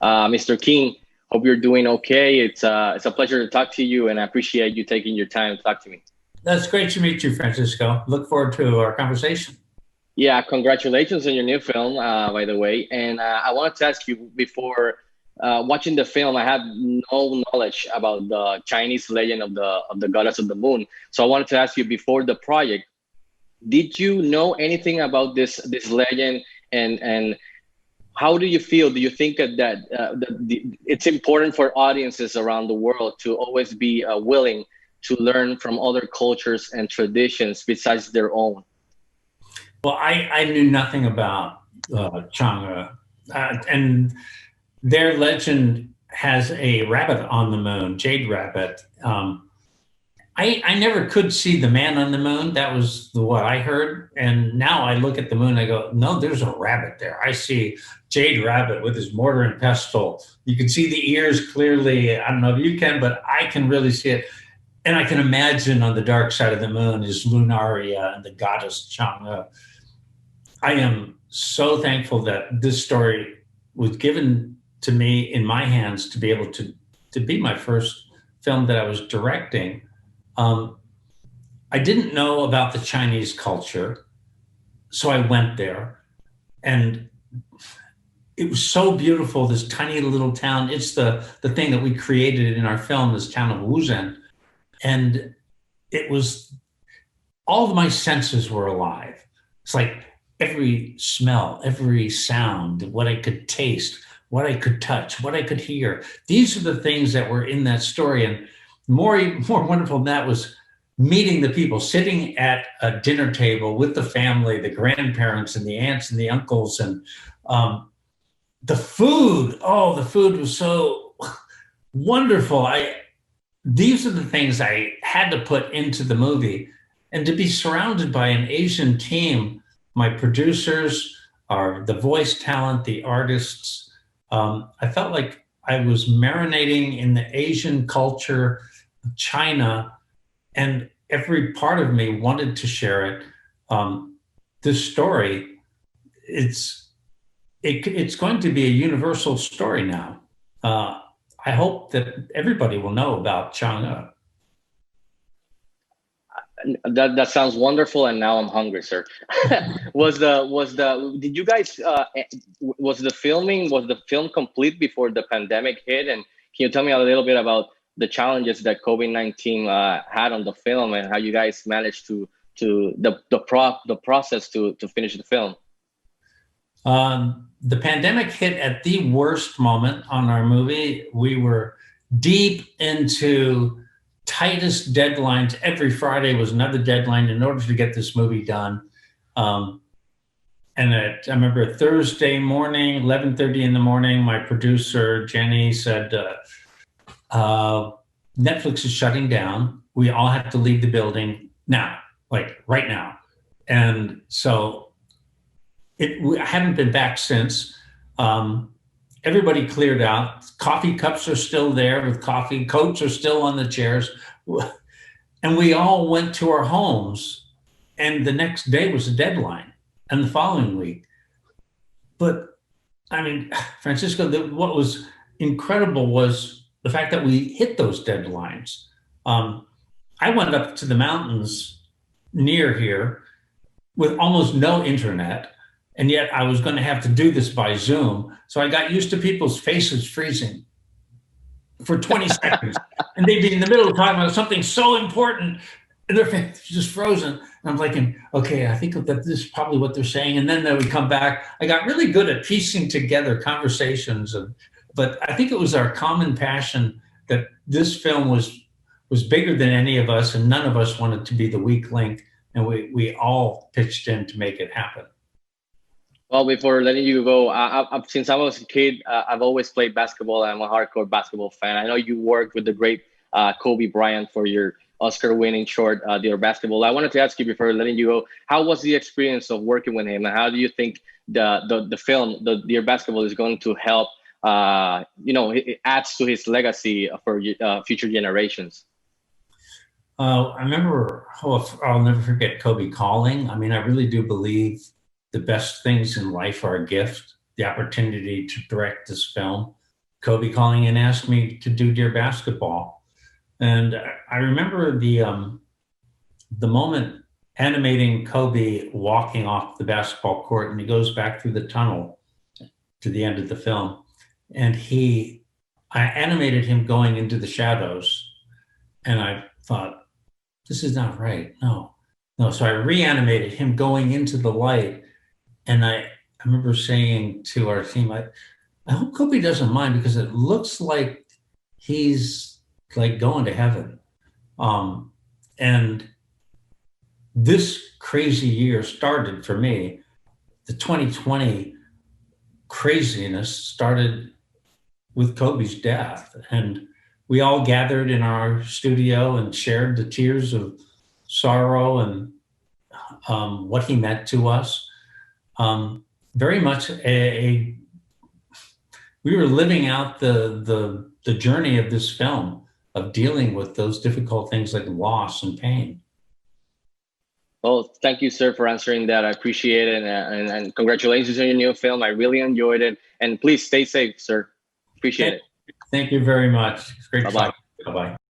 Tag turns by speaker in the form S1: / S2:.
S1: Mr. King. Hope you're doing okay. It's a pleasure to talk to you, and I appreciate you taking your time to talk to me.
S2: That's great to meet you, Francisco. Look forward to our conversation.
S1: Yeah, congratulations on your new film, by the way. And I wanted to ask you before watching the film, I had no knowledge about the Chinese legend of the goddess of the moon. So I wanted to ask you before the project, did you know anything about this legend, and how do you feel? Do you think that it's important for audiences around the world to always be willing to learn from other cultures and traditions besides their own?
S2: Well, I knew nothing about Chang'e, and their legend has a rabbit on the moon, jade rabbit. I never could see the man on the moon. That was what I heard. And now I look at the moon, I go, no, there's a rabbit there. I see Jade Rabbit with his mortar and pestle. You can see the ears clearly. I don't know if you can, but I can really see it. And I can imagine on the dark side of the moon is Lunaria and the goddess Chang'e. I am so thankful that this story was given to me in my hands to be able to be my first film that I was directing. I didn't know about the Chinese culture, so I went there, and it was so beautiful. This tiny little town. It's the thing that we created in our film, this town of Wuzhen, and it was all of my senses were alive. It's like every smell, every sound, what I could taste, what I could touch, what I could hear. These are the things that were in that story, and more wonderful than that was meeting the people, sitting at a dinner table with the family, the grandparents and the aunts and the uncles, and the food. Oh, the food was so wonderful. These are the things I had to put into the movie, and to be surrounded by an Asian team, my producers, are the voice talent, the artists. I felt like I was marinating in the Asian culture, China, and every part of me wanted to share it. This story, it's going to be a universal story now. I hope that everybody will know about Chang'e.
S1: That sounds wonderful, and now I'm hungry, sir. Was the did you guys was the film complete before the pandemic hit? And can you tell me a little bit about the challenges that COVID-19 had on the film, and how you guys managed the process to finish the film?
S2: The pandemic hit at the worst moment on our movie. We were deep into tightest deadlines. Every Friday was another deadline in order to get this movie done. I remember Thursday morning, 11:30 in the morning, my producer, Jenny, said, Netflix is shutting down. We all have to leave the building now, like right now. And so I haven't been back since. Everybody cleared out. Coffee cups are still there with coffee. Coats are still on the chairs. And we all went to our homes. And the next day was the deadline, and the following week. But I mean, Francisco, what was incredible was the fact that we hit those deadlines. I went up to the mountains near here with almost no internet. And yet I was going to have to do this by Zoom. So I got used to people's faces freezing for 20 seconds. And they'd be in the middle of talking about something so important, and their face was just frozen. And I'm thinking, okay, I think that this is probably what they're saying. And then they would come back. I got really good at piecing together conversations. But I think it was our common passion that this film was bigger than any of us, and none of us wanted to be the weak link. And we all pitched in to make it happen.
S1: Well, before letting you go, since I was a kid, I've always played basketball. I'm a hardcore basketball fan. I know you worked with the great Kobe Bryant for your Oscar-winning short, Dear Basketball. I wanted to ask you before letting you go, how was the experience of working with him, and how do you think the film, the Dear Basketball, is going to help? It adds to his legacy for future generations.
S2: I remember, I'll never forget Kobe calling. I mean, I really do believe the best things in life are a gift. The opportunity to direct this film Kobe calling and asked me to do Dear Basketball. And I remember the moment animating Kobe walking off the basketball court, and he goes back through the tunnel to the end of the film. And I animated him going into the shadows. And I thought, this is not right. No. So I reanimated him going into the light. And I remember saying to our team, I hope Kobe doesn't mind, because it looks like he's like going to heaven. And this crazy year started for me. The 2020 craziness started with Kobe's death. And we all gathered in our studio and shared the tears of sorrow and what he meant to us. Very much we were living out the journey of this film, of dealing with those difficult things like loss and pain.
S1: Well, thank you, sir, for answering that. I appreciate it. And congratulations on your new film. I really enjoyed it. And please stay safe, sir. Appreciate it.
S2: Thank you very much. It's great
S1: Bye-bye.
S2: talking. Bye-bye.